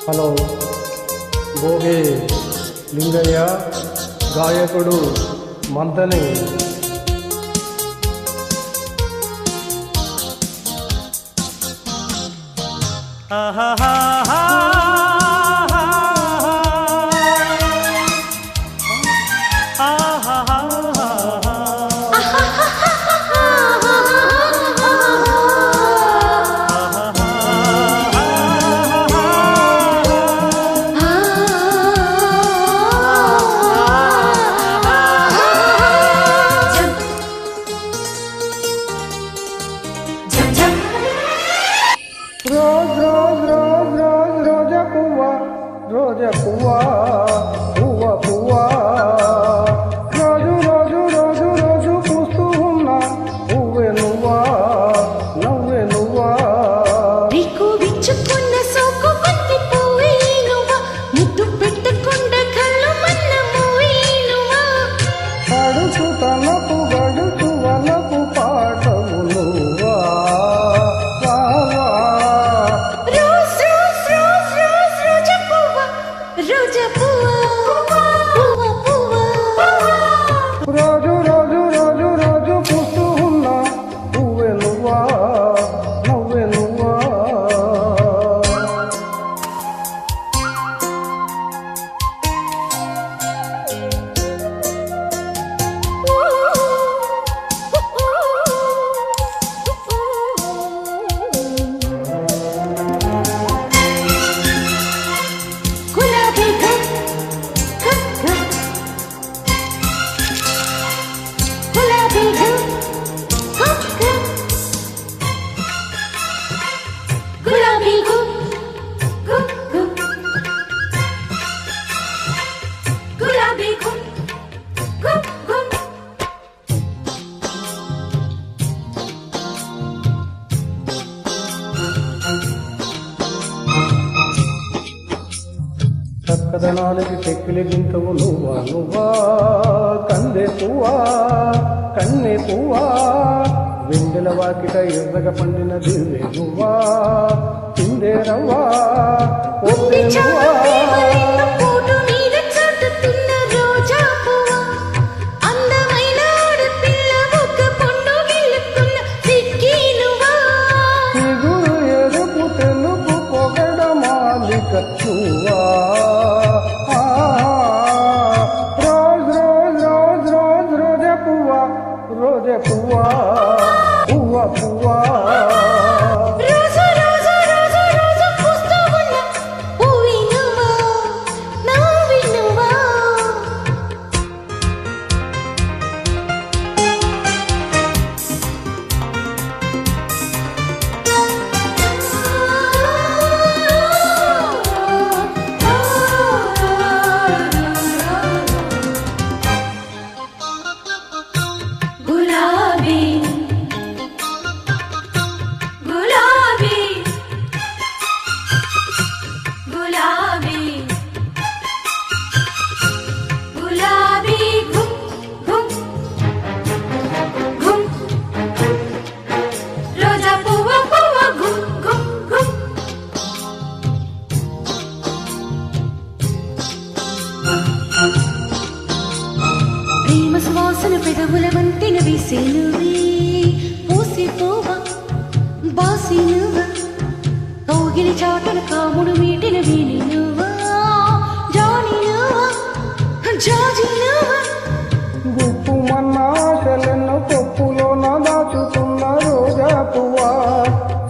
Hello Bhoge Lingaiah గాయకుడు Manthani rose rose rose rose రోజా పువ్వా పువ్వ పువ్వా రోజు రోజు రోజు రోజు పూస్తూ ఉన్నా పువ్వే నువ్వా నవ్వే నువ్వా నీకు విచ్చుకున్న సోకు పత్తి పువ్వే నువ్వా ముద్దు పెట్టకుండా కళ్ళు మన్న పువ్వే నువ్వా అడుసు తనపు గడుసు వలపు పాటవు నువ్వా రోజా పువ్వా రోజు రోజు రోజు రోజు పూస్తూ ఉన్నా పువ్వే నువ్వా నవ్వే నువ్వా గులాబీ చక్కదనానికి చెక్కిలి గింతవు నువ్వా నువ్వా కందె పువ్వా కన్నె పువ్వా వెండెల వాకిట ఎర్రగ పండిన దివ్వే నువ్వా చిందే రవ్వా ఒత్తే నువ్వా సిగురు ఎరుపు తెలుపు పొగడ మాలిక నువ్వా రోజ్ రోజ్ రోజ్ రోజ్ రోజా పువ్వా పువ్వ పువ్వా ప్రేమ సువాసన పెదవుల వంతెన వేసేనువే పూసి పోవా బాసి నువ్వా కౌగిలి చాటున కాముడు మీటిన వీణి నువ్వా జాని నువ్వా జాజి నువ్వా గుప్పు మన్నాశలను పప్పులో నా దాచుతున్న రోజా పువ్వా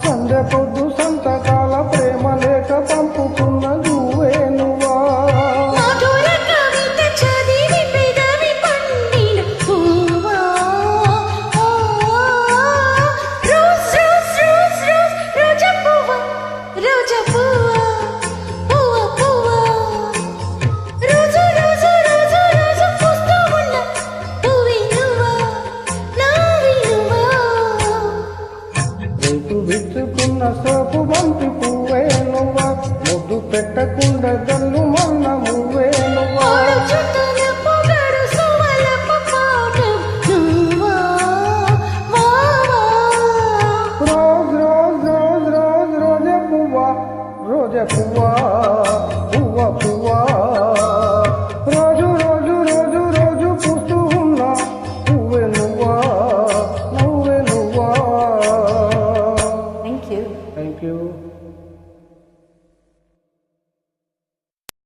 సందె పొద్దు సంతకాల ప్రేమ లేక పంపుతున్న నువ్వే నువ్వా విచ్చుకున్న సోపు బంతి పువ్వే నువ్వా ముద్దు పెట్టకుండా గల్లు మొన్న నువ్వే నువ్వా రోజ్ రోజ్ రోజ్ రోజ్ రోజా పువ్వా రోజా పువ్వా పువ్వా పువ్వా రోజు రోజు రోజు రోజు పూస్తూ ఉన్నా పువ్వే నువ్వా నువ్వే నువ్వా. Thank you. Thank you.